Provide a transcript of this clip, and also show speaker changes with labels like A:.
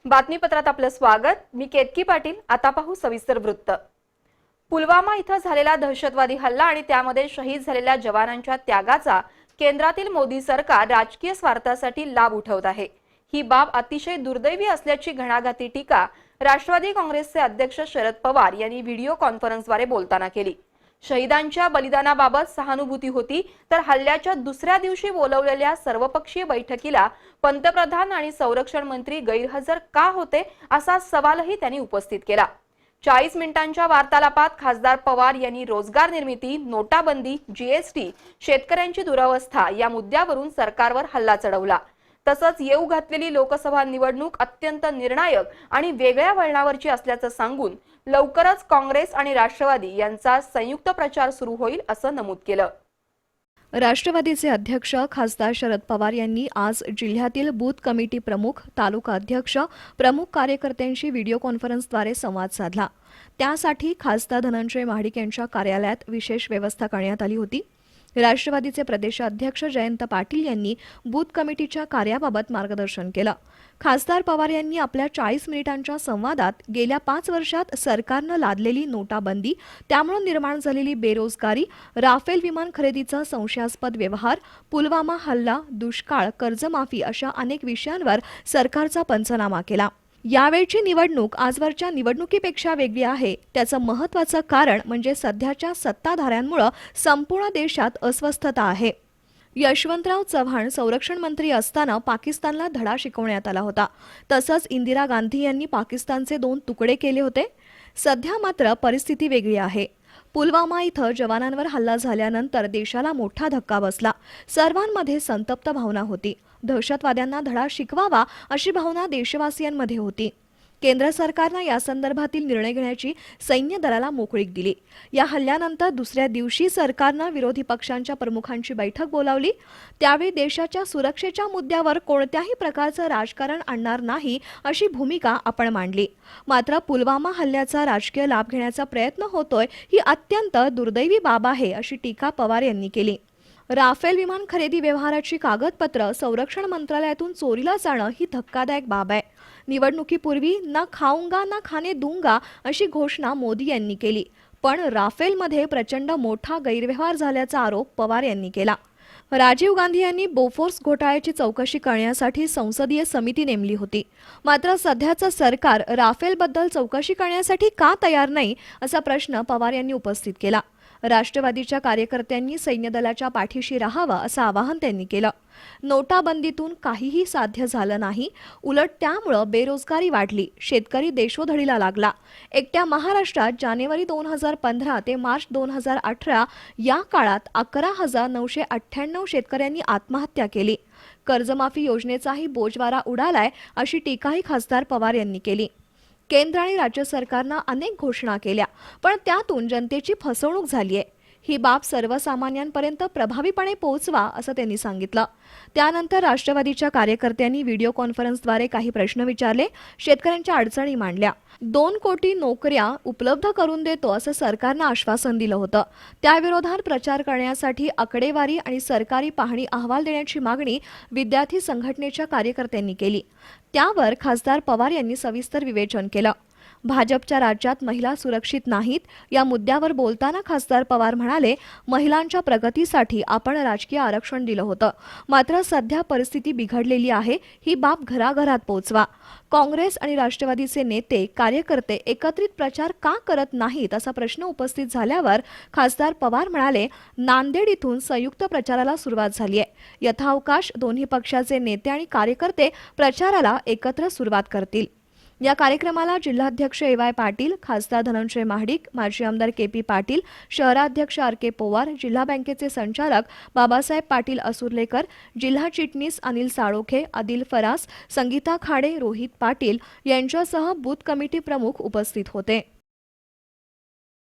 A: बातमीपत्रात आपलं स्वागत। मी केतकी पाटील। आता पाहू सविस्तर वृत्त। पुलवामा इथं झालेला दहशतवादी हल्ला आणि त्यामध्ये शहीद झालेल्या जवानांच्या त्यागाचा केंद्रातील मोदी सरकार राजकीय स्वार्थासाठी लाभ उठवत आहे। ही बाब अतिशय दुर्दैवी असल्याची घणाघाती टीका राष्ट्रवादी काँग्रेसचे अध्यक्ष शरद पवार यांनी व्हिडिओ कॉन्फरन्सद्वारे बोलताना केली। शहीदांच्या बलिदानाबाबत सहानुभूती होती, तर हल्ल्याच्या दुसऱ्या दिवशी बोलवलेल्या सर्वपक्षीय बैठकीला पंतप्रधान आणि संरक्षण मंत्री गैरहजर का होते असा सवालही त्यांनी उपस्थित केला। 40 मिनिटांच्या वार्तालापात खासदार पवार यांनी रोजगार निर्मिती, नोटाबंदी, जीएसटी, शेतकऱ्यांची दुरावस्था या मुद्द्यावरून सरकारवर हल्ला चढवला। तसंच येऊ घातलेली लोकसभा निवडणूक अत्यंत निर्णायक आणि वेगळ्या वळणावरची असल्याचं सांगून लवकरच काँग्रेस आणि राष्ट्रवादी यांचा संयुक्त प्रचार सुरू होईल असं नमूद केलं।
B: राष्ट्रवादीचे अध्यक्ष खासदार शरद पवार यांनी आज जिल्ह्यातील बूथ कमिटी प्रमुख, तालुका अध्यक्ष, प्रमुख कार्यकर्त्यांशी व्हिडिओ कॉन्फरन्सद्वारे संवाद साधला। त्यासाठी खासदार धनंजय महाडिक यांच्या कार्यालयात विशेष व्यवस्था करण्यात आली होती। राष्ट्रवादीचे प्रदेशाध्यक्ष जयंत पाटील यांनी बूथ कमिटीच्या कार्याबाबत मार्गदर्शन केलं। खासदार पवार यांनी आपल्या 40 मिनिटांच्या संवादात गेल्या 5 वर्षात सरकारनं लादलेली नोटाबंदी, त्यामुळे निर्माण झालेली बेरोजगारी, राफेल विमान खरेदीचा संशयास्पद व्यवहार, पुलवामा हल्ला, दुष्काळ, कर्जमाफी अशा अनेक विषयांवर सरकारचा पंचनामा केला। यावेळची निवडणूक आजवरच्या निवडणुकीपेक्षा वेगळी आहे। त्याचं महत्त्वाचं कारण म्हणजे सध्याच्या सत्ताधाऱ्यांमुळे संपूर्ण देशात अस्वस्थता आहे। यशवंतराव चव्हाण संरक्षण मंत्री असताना पाकिस्तानला धडा शिकवण्यात आला होता। तसंच इंदिरा गांधी यांनी पाकिस्तानचे 2 तुकडे केले होते। सध्या मात्र परिस्थिती वेगळी आहे। पुलवामा इथं जवानांवर हल्ला झाल्यानंतर देशाला मोठा धक्का बसला। सर्वांमध्ये संतप्त भावना होती। दहशतवाद्यांना धडा शिकवावा अशी भावना देशवासियांमध्ये होती। केंद्र सरकारने या संदर्भातील निर्णय घेण्याची सैन्य दलाला मोकळीक दिली। या हल्ल्यानंतर दुसऱ्या दिवशी सरकारने विरोधी पक्षांच्या प्रमुखांची बैठक बोलावली। त्यावेळी देशाच्या सुरक्षेच्या मुद्द्यावर कोणत्याही प्रकारचं राजकारण आणणार नाही अशी भूमिका आपण मांडली। मात्र पुलवामा हल्ल्याचा राजकीय लाभ घेण्याचा प्रयत्न होतोय ही अत्यंत दुर्दैवी बाब आहे अशी टीका पवार यांनी केली। राफेल विमान खरेदी व्यवहाराची कागदपत्र संरक्षण मंत्रालयातून चोरीला जाणं ही धक्कादायक बाब आहे। निवडणुकीपूर्वी ना खाऊंगा ना खाने दूंगा अशी घोषणा मोदी यांनी केली, पण राफेलमध्ये प्रचंड मोठा गैरव्यवहार झाल्याचा आरोप पवार यांनी केला। राजीव गांधी यांनी बोफोर्स घोटाळ्याची चौकशी करण्यासाठी संसदीय समिती नेमली होती। मात्र सध्याचं सरकार राफेलबद्दल चौकशी करण्यासाठी का तयार नाही असा प्रश्न पवार यांनी उपस्थित केला। राष्ट्रवादीच्या कार्यकर्त्यांनी सैन्य दलाच्या पाठीशी राहावं असं आवाहन त्यांनी केलं। नोटाबंदीतून काहीही साध्य झालं नाही, उलट त्यामुळे बेरोजगारी वाढली, शेतकरी देशोधडीला लागला। एकट्या महाराष्ट्रात जानेवारी 2015 ते मार्च 2018 या काळात 11,998 शेतकऱ्यांनी आत्महत्या केली। कर्जमाफी योजनेचाही बोजवारा उडालाय अशी टीकाही खासदार पवार यांनी केली। केंद्र आणि राज्य सरकारनं अनेक घोषणा केल्या, पण त्यातून जनतेची फसवणूक झाली आहे। ही बाब सर्वसामान्यांपर्यंत प्रभावीपणे पोहोचवा असं त्यांनी सांगितलं। त्यानंतर राष्ट्रवादीच्या कार्यकर्त्यांनी व्हिडिओ कॉन्फरन्सद्वारे काही प्रश्न विचारले, शेतकऱ्यांच्या अडचणी मांडल्या। 2 कोटी नोकऱ्या उपलब्ध करून देतो असं सरकारनं आश्वासन दिलं होतं। त्याविरोधात प्रचार करण्यासाठी आकडेवारी आणि सरकारी पाहणी अहवाल देण्याची मागणी विद्यार्थी संघटनेच्या कार्यकर्त्यांनी केली। त्यावर खासदार पवार यांनी सविस्तर विवेचन केलं। भाजपच्या राज्यात महिला सुरक्षित नाहीत या मुद्द्यावर बोलताना खासदार पवार म्हणाले, महिलांच्या प्रगतीसाठी आपण राजकीय आरक्षण दिलं होतं, मात्र सध्या परिस्थिती बिघडलेली आहे, ही बाब घराघरात पोहोचवा। काँग्रेस आणि राष्ट्रवादीचे नेते, कार्यकर्ते एकत्रित प्रचार का करत नाहीत असा प्रश्न उपस्थित झाल्यावर खासदार पवार म्हणाले, नांदेड इथून संयुक्त प्रचाराला सुरुवात झाली आहे। यथावकाश दोन्ही पक्षाचे नेते आणि कार्यकर्ते प्रचाराला एकत्र सुरुवात करतील। या कार्यक्रमाला जिल्हाध्यक्ष ए.वाय. पाटील, खासदार धनंजय महाडिक, माजी आमदार के.पी. पाटील, शहराध्यक्ष आर.के. पवार, जिल्हा बँकेचे संचालक बाबासाहेब पाटील असुर्लेकर, जिल्हा चिटणीस अनिल साळोखे, आदिल फरास, संगीता खाडे, रोहित पाटील यांच्यासह बूथ कमिटी प्रमुख उपस्थित होते।